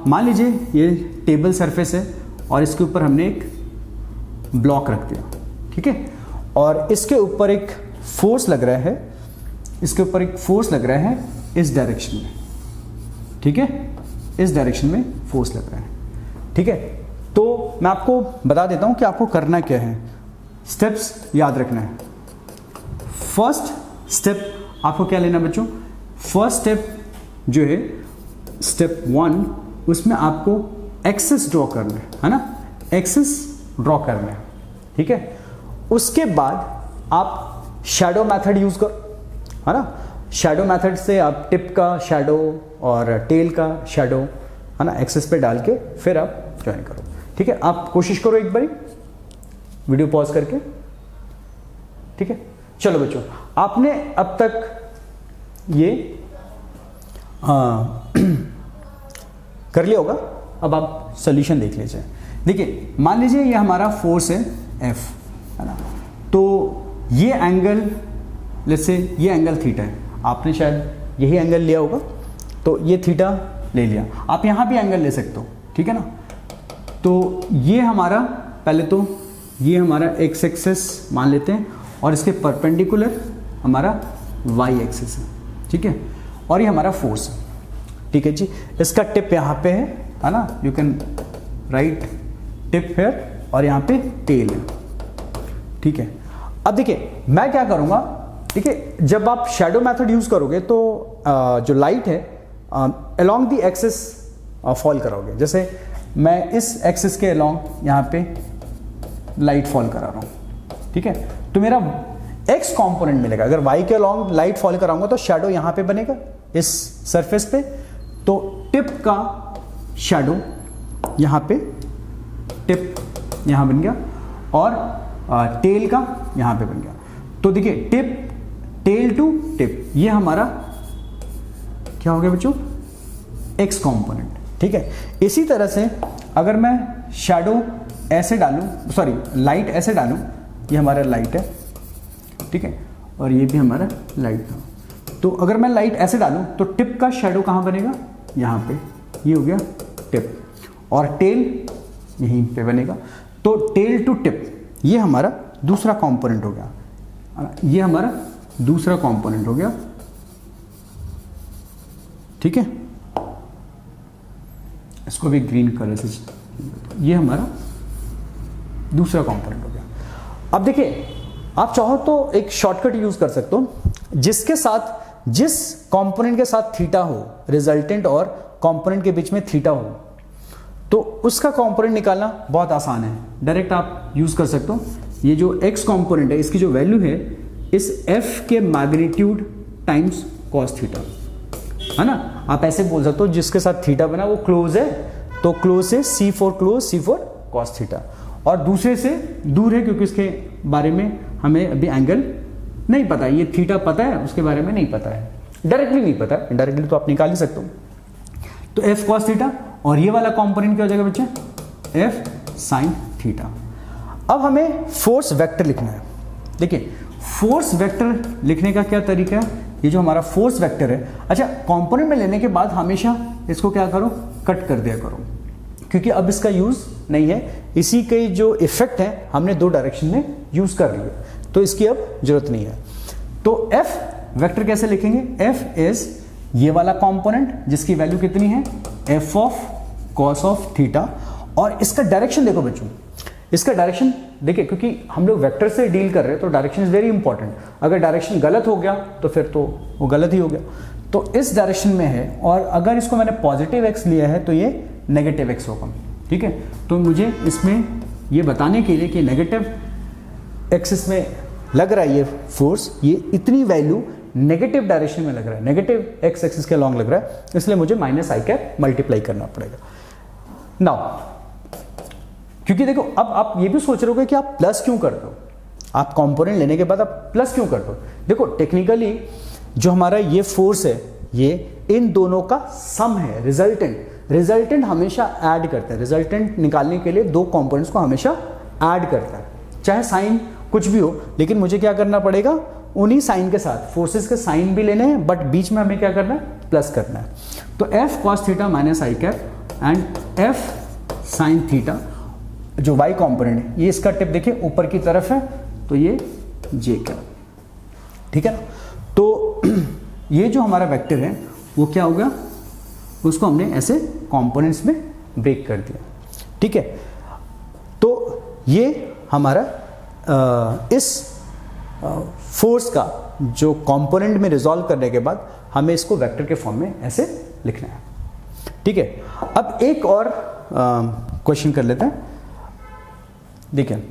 मान लीजिए ये टेबल सरफेस है और इसके ऊपर हमने एक ब्लॉक रख दिया, ठीक है, और इसके ऊपर एक फोर्स लग रहा है, इसके ऊपर एक फोर्स लग रहा है इस डायरेक्शन में, ठीक है, इस डायरेक्शन में फोर्स लग रहा है, ठीक है। तो मैं आपको बता देता हूं कि आपको करना क्या है, स्टेप्स याद रखना है। फर्स्ट स्टेप आपको क्या लेना बच्चों, फर्स्ट स्टेप जो है स्टेप 1, उसमें आपको एक्सिस ड्रॉ करना है ना, एक्सिस ड्रॉ करना है, ठीक है। उसके बाद आप शैडो मेथड यूज करो, है ना, शैडो मेथड से आप टिप का शैडो और टेल का शैडो, है ना, एक्सिस पे डाल के फिर आप ज्वाइन करो, ठीक है। आप कोशिश करो एक बारी वीडियो पॉज करके, ठीक है। चलो बच्चों, आपने अब तक ये कर लिया होगा, अब आप सॉल्यूशन देख लीजिए। देखिए मान लीजिए ये हमारा फोर्स है F, है ना, तो ये एंगल, लेट्स से ये एंगल थीटा है, आपने शायद यही एंगल लिया होगा, तो ये थीटा ले लिया, आप यहाँ भी एंगल ले सकते हो, ठीक है ना। तो ये हमारा, पहले तो ये हमारा एक्स एक्सिस मान लेते हैं और इसके परपेंडिकुलर हमारा वाई एक्सिस है, ठीक है, और ये हमारा फोर्स है, ठीक है जी। इसका टिप यहाँ पे है ना, you can write tip here, और यहाँ पे टेल है, ठीक है। अब देखिए मैं क्या करूँगा, देखिए जब आप शैडो मेथड यूज करोगे तो जो लाइट है अलोंग द एक्सिस फॉल करोगे, जैसे मैं इस एक्सिस के अलोंग यहाँ पे लाइट फॉल करा रहा हूँ, ठीक है, तो मेरा एक्स कंपोनेंट मिलेगा। अगर वाई के अलोंग लाइट फॉल कराऊंगा तो शैडो यहाँ पे बनेगा इस सरफेस पे, तो टिप का शैडो यहाँ पे, टिप यहाँ बन गया, और टेल का यहाँ पे बन गया। तो देखिए टिप, टेल टू टिप, ये हमारा क्या हो गया बच्चों, एक्स कंपोनेंट, ठीक है। इसी तरह से अगर मैं शैडो ऐसे डालूं, सॉरी लाइट ऐसे डालूं, ये हमारा लाइट है, ठीक है, और ये भी हमारा लाइट था, तो अगर मैं लाइट ऐसे डालूं तो टिप का शैडो कहाँ बनेगा, यहाँ पे, ये हो गया टिप, और टेल यहीं पे बनेगा। तो टेल टू टिप ये हमारा दूसरा कंपोनेंट हो गया, ये हमारा दूसरा कंपोनेंट हो गया, ठीक है। इसको भी ग्रीन कलर से, ये हमारा दूसरा कंपोनेंट हो गया। अब देखिए आप चाहो तो एक शॉर्टकट यूज कर सकते हो, जिसके साथ, जिस कंपोनेंट के साथ थीटा हो, रिजल्टेंट और कंपोनेंट के बीच में थीटा हो, तो उसका कंपोनेंट निकालना बहुत आसान है, डायरेक्ट आप यूज कर सकते हो। ये जो एक्स कंपोनेंट है, इसकी जो वैल्यू है इस एफ के मैग्नीट्यूड टाइम्स कॉस थीटा, है ना। आप ऐसे बोल सकते हो जिसके साथ थीटा बना वो क्लोज है, तो क्लोज से C for close, C for cos theta, और दूसरे से दूर है क्योंकि इसके बारे में हमें अभी एंगल नहीं पता, ये थीटा पता है, उसके बारे में नहीं पता है, डायरेक्टली नहीं पता, इनडायरेक्टली तो आप निकाल ही सकते हो। तो एफ कॉस थीटा, और ये वाला कंपोनेंट क्या हो जाएगा बच्चे, एफ साइन थीटा। अब हमें फोर्स वेक्टर लिखना है। देखिए फोर्स वेक्टर लिखने का क्या तरीका है, ये जो हमारा फोर्स वेक्टर है, अच्छा कंपोनेंट में लेने के बाद हमेशा इसको क्या करो, कट कर दिया करो, क्योंकि अब इसका यूज नहीं है, इसी के जो इफेक्ट है हमने दो डायरेक्शन में यूज कर लिए, तो इसकी अब जरूरत नहीं है। तो एफ वेक्टर कैसे लिखेंगे, एफ इज ये वाला कंपोनेंट जिसकी वैल्यू कितनी है, F of cos of theta, और इसका डायरेक्शन देखो बच्चों, इसका डायरेक्शन देखिए, क्योंकि हम लोग वेक्टर से डील कर रहे हैं तो डायरेक्शन इज वेरी इंपॉर्टेंट। अगर डायरेक्शन गलत हो गया तो फिर तो वो गलत ही हो गया, तो इस डायरेक्शन में है, और अगर इसको मैंने पॉजिटिव एक्स लिया है तो ये नेगेटिव एक्स होगा, ठीक है। तो मुझे इसमें ये बताने के लिए कि नेगेटिव एक्सिस में लग रहा है ये फोर्स, ये इतनी वैल्यू नेगेटिव डायरेक्शन में लग रहा है, नेगेटिव एक्स एक्सिस के लॉन्ग लग रहा है, इसलिए मुझे माइनस आई कैप मल्टीप्लाई करना पड़ेगा। नाउ क्योंकि देखो अब आप ये भी सोच रहे हो कि आप प्लस क्यों करते हो, आप कंपोनेंट लेने के बाद आप प्लस क्यों करते हो। देखो टेक्निकली जो हमारा ये फोर्स है, ये इन दोनों का सम है, रिजल्टेंट हमेशा ऐड करता है, रिजल्टेंट निकालने के लिए दो कंपोनेंट्स को हमेशा ऐड करता है, चाहे साइन कुछ भी हो, लेकिन मुझे क्या करना पड़ेगा, उन्हीं साइन के साथ फोर्सेस के साइन भी लेने हैं, बट बीच में हमें क्या करना है, प्लस करना है। तो F cos theta minus I cap and F sine theta, जो y कंपोनेंट है, ये इसका टिप देखिए ऊपर की तरफ है, तो ये j कैप, ठीक है ना। तो ये जो हमारा वेक्टर है वो क्या हो गया, उसको हमने ऐसे कंपोनेंट्स में ब्रेक कर दिया, ठीक है। तो ये हमारा इस फोर्स का जो कंपोनेंट में रिजॉल्व करने के बाद हमें इसको वेक्टर के फॉर्म में ऐसे लिखना है, ठीक है। अब एक और क्वेश्चन कर लेते हैं। देखिए,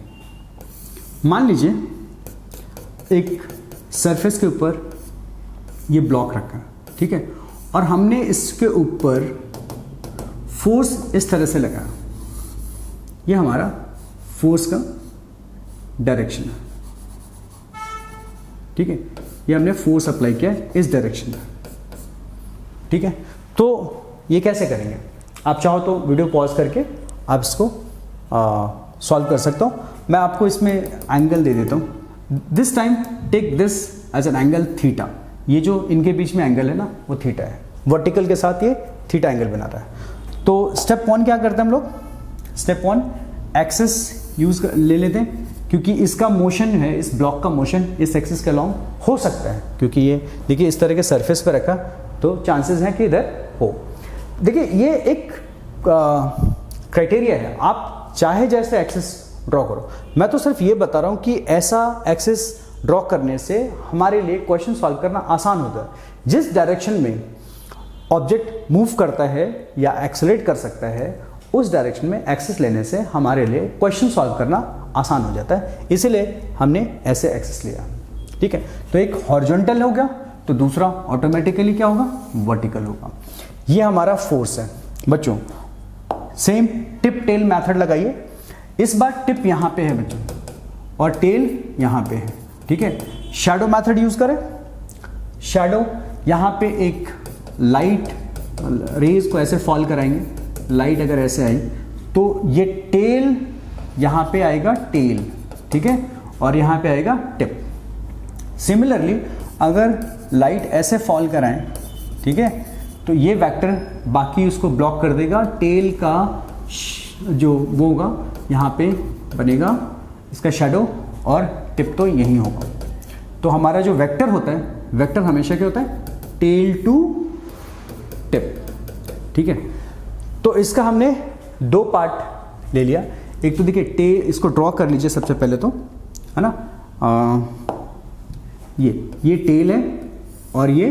मान लीजिए एक सरफेस के ऊपर ये ब्लॉक रखा है, ठीक है, और हमने इसके ऊपर फोर्स इस तरह से लगाया, ये हमारा फोर्स का डायरेक्शन है, ठीक है। ये हमने फोर्स अप्लाई किया इस डायरेक्शन में, ठीक है। तो ये कैसे करेंगे, आप चाहो तो वीडियो पॉज करके आप इसको सॉल्व कर सकते हो। मैं आपको इसमें एंगल दे देता हूँ। This time take this as an angle theta. ये जो इनके बीच में एंगल है ना, वो थीटा है, वर्टिकल के साथ ये थीटा एंगल बना रहा है। तो स्टेप 1 क्या करते हैं हम लोग, स्टेप 1 एक्सिस यूज ले लेते हैं, क्योंकि इसका मोशन है, इस ब्लॉक का मोशन इस एक्सिस के अलॉन्ग हो सकता है, क्योंकि ये देखिए इस तरह के सरफेस पर रखा, तो चांसेस हैं कि इधर हो। देखिए ये एक क्राइटेरिया है, आप चाहे जैसे एक्सिस ड्रॉ करो। मैं तो सिर्फ ये बता रहा हूँ कि ऐसा एक्सिस ड्रॉ करने से हमारे लिए क्वेश्चन सॉल्व करना आसान होता है। जिस डायरेक्शन में ऑब्जेक्ट मूव करता है या एक्सेलरेट कर सकता है, उस डायरेक्शन में एक्सिस लेने से हमारे लिए क्वेश्चन सॉल्व करना आसान हो जाता है, इसीलिए हमने ऐसे एक्सिस लिया, ठीक है। तो एक हॉरिजॉन्टल हो गया, तो दूसरा ऑटोमेटिकली क्या होगा, वर्टिकल होगा। ये हमारा फोर्स है बच्चों। सेम टिप टेल मेथड लगाइए। इस बार टिप यहां पे है बच्चों और टेल यहां पे है, ठीक है। शैडो मेथड यूज करें। शैडो यहां पे एक लाइट रेज को ऐसे फॉल कराएंगे, लाइट अगर ऐसे आई तो ये टेल यहां पे आएगा, टेल, ठीक है, और यहां पे आएगा टिप। सिमिलरली अगर लाइट ऐसे फॉल कराएं, ठीक है, तो ये वेक्टर बाकी उसको ब्लॉक कर देगा। टेल का जो वो होगा यहाँ पे बनेगा इसका शैडो, और टिप तो यही होगा। तो हमारा जो वेक्टर होता है, वेक्टर हमेशा क्या होता है, टेल टू टिप, ठीक है। तो इसका हमने 2 पार्ट ले लिया। एक तो देखिए टेल, इसको ड्रॉ कर लीजिए सबसे पहले तो, है ना। ये टेल है और ये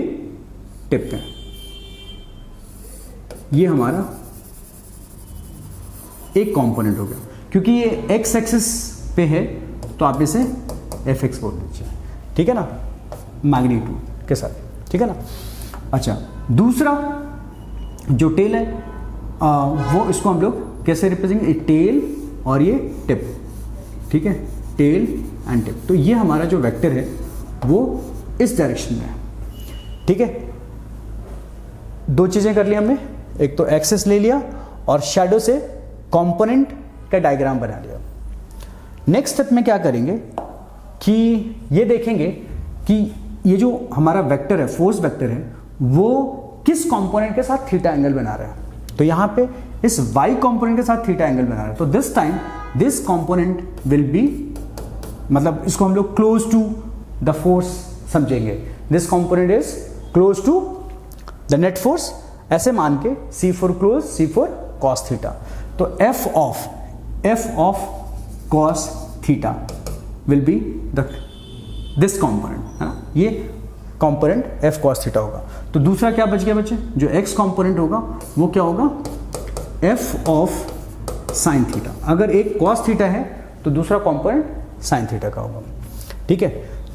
टिप है। ये हमारा एक कंपोनेंट हो गया। क्योंकि ये एक्स एक्सिस पे है तो आप इसे एफ एक्स बोल दीजिए, ठीक है ना, मैग्नीट्यूड के साथ, ठीक है ना। अच्छा, दूसरा जो टेल है वो इसको हम लोग कैसे रिप्रेजेंट, टेल और ये टिप, ठीक है, टेल एंड टिप। तो ये हमारा जो वेक्टर है वो इस डायरेक्शन में है, ठीक है। 2 चीजें कर ली हमने, एक तो एक्सिस ले लिया और शैडो से कंपोनेंट का डायग्राम बना लिया। नेक्स्ट स्टेप में क्या करेंगे कि ये देखेंगे कि ये जो हमारा वेक्टर है, फोर्स वेक्टर है, वो किस कंपोनेंट के साथ थीटा एंगल बना रहा है। तो यहां पे इस y कंपोनेंट के साथ थीटा एंगल बना रहा है। तो this time this component will be, मतलब इसको हम लोग क्लोज टू द फोर्स समझेंगे। This component is close to the net force, ऐसे मान के C for close, C for cos theta. तो f of cos theta will be this component, है ना, ये कंपोनेंट f cos थीटा होगा। तो दूसरा क्या बच गया बच्चे, जो x कंपोनेंट होगा वो क्या होगा, f ऑफ साइन थीटा। अगर एक cos थीटा है तो दूसरा कंपोनेंट साइन थीटा का होगा, ठीक है।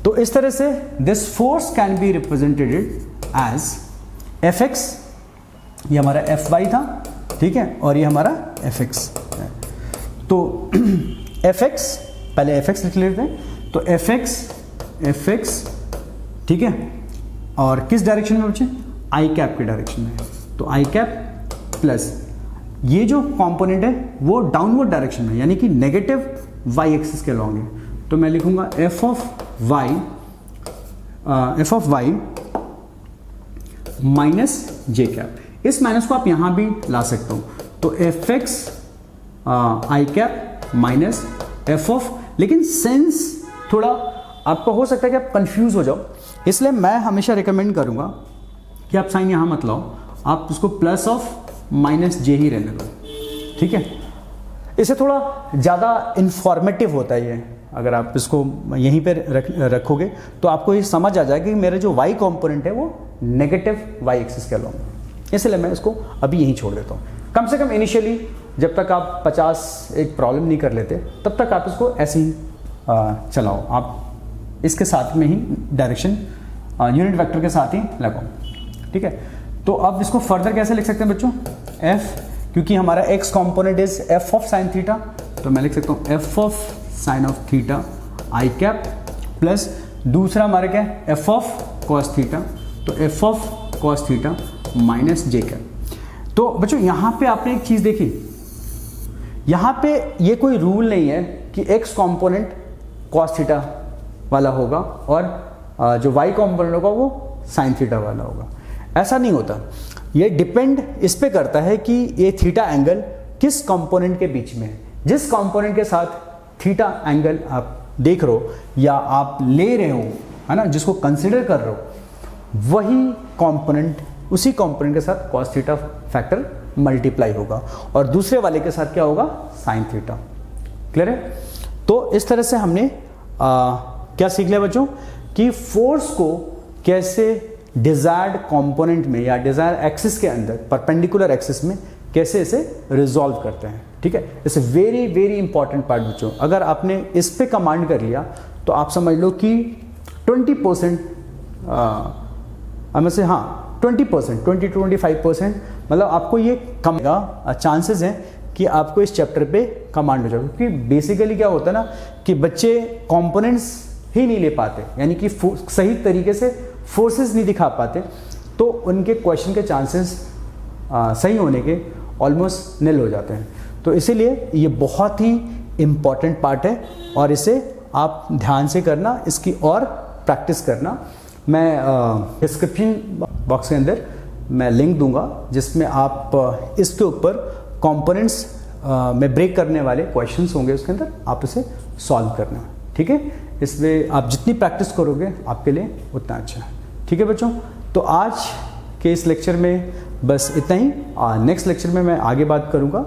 तो इस तरह से this force can be represented as fx, ये हमारा fy था, ठीक है, और ये हमारा fx है। तो fx, पहले fx लिख लेते हैं। तो fx, ठीक है, और किस डायरेक्शन में बच्चे, आई कैप के डायरेक्शन में। तो आई कैप प्लस ये जो कंपोनेंट है वो डाउनवर्ड डायरेक्शन में, यानी कि नेगेटिव वाई एक्सिस के अलॉन्ग है। तो मैं लिखूंगा f of y minus J cap. इस माइनस को आप यहां भी ला सकते हो। तो F x I cap minus F of, लेकिन सेंस थोड़ा आपको हो सकता है कि आप कंफ्यूज हो जाओ, इसलिए मैं हमेशा रिकमेंड करूंगा कि आप साइन यहां मत लाओ, आप उसको प्लस ऑफ माइनस जे ही रहने दो, ठीक है। इससे थोड़ा ज़्यादा इंफॉर्मेटिव होता है ये, अगर आप इसको यहीं पे रखोगे तो आपको ये समझ आ जाएगा कि मेरा जो y कंपोनेंट है वो नेगेटिव y एक्सिस के अलॉन्ग है, इसलिए मैं इसको अभी यहीं छोड़ देता हूँ। कम से कम इनिशियली जब तक आप 50 एक प्रॉब्लम नहीं कर लेते तब तक आप इसको ऐसे ही चलाओ, आप इसके साथ में ही डायरेक्शन यूनिट वेक्टर के साथ ही लगाओ, ठीक है। तो अब इसको फर्दर कैसे लिख सकते हैं बच्चों, f, क्योंकि हमारा x component is f of sine theta, तो मैं लिख सकता हूँ f of sine of theta I cap plus दूसरा हमारा क्या है f ऑफ कॉस थीटा, तो f of cos theta minus J cap. तो बच्चों यहाँ पे आपने एक चीज़ देखी, यहाँ पे ये कोई रूल नहीं है कि x कंपोनेंट कॉस थीटा वाला होगा और जो y कंपोनेंट होगा वो साइन थीटा वाला होगा, ऐसा नहीं होता। ये डिपेंड इस पे करता है कि ये थीटा एंगल किस कंपोनेंट के बीच में है। जिस कंपोनेंट के साथ थीटा एंगल आप देख रहे हो या आप ले रहे हो, है ना, जिसको कंसिडर कर रहे हो, वही कंपोनेंट, उसी कंपोनेंट के साथ कॉस थीटा फैक्टर मल्टीप्लाई होगा और दूसरे वाले के साथ क्या होगा, साइन थीटा। क्लियर है? तो इस तरह से हमने क्या सीख लिया बच्चों कि फोर्स को कैसे डिजायर्ड कंपोनेंट में या डिजायर्ड एक्सिस के अंदर परपेंडिकुलर एक्सिस में कैसे इसे रिजॉल्व करते हैं, ठीक है। It's very very important part बच्चों। अगर आपने इस पे कमांड कर लिया तो आप समझ लो कि 20% में से, हाँ 20%, 20-25% मतलब आपको ये कम चांसेस हैं कि आपको इस चैप्टर पे कमांड हो जाए, क्योंकि बेसिकली क्या होता है ना कि बच्चे कंपोनेंट्स ही नहीं ले पाते, यानी कि सही तरीके से फोर्सेस नहीं दिखा पाते, तो उनके क्वेश्चन के चांसेस सही होने के ऑलमोस्ट निल हो जाते हैं। तो इसीलिए ये बहुत ही इम्पॉर्टेंट पार्ट है और इसे आप ध्यान से करना, इसकी और प्रैक्टिस करना। मैं डिस्क्रिप्शन बॉक्स के अंदर मैं लिंक दूंगा जिसमें आप इसके ऊपर कंपोनेंट्स में ब्रेक करने वाले क्वेश्चंस होंगे, उसके अंदर आप इसे सॉल्व करना, ठीक है। इसमें आप जितनी प्रैक्टिस करोगे आपके लिए उतना अच्छा है, ठीक है बच्चों। तो आज के इस लेक्चर में बस इतना ही, नेक्स्ट लेक्चर में मैं आगे बात करूँगा।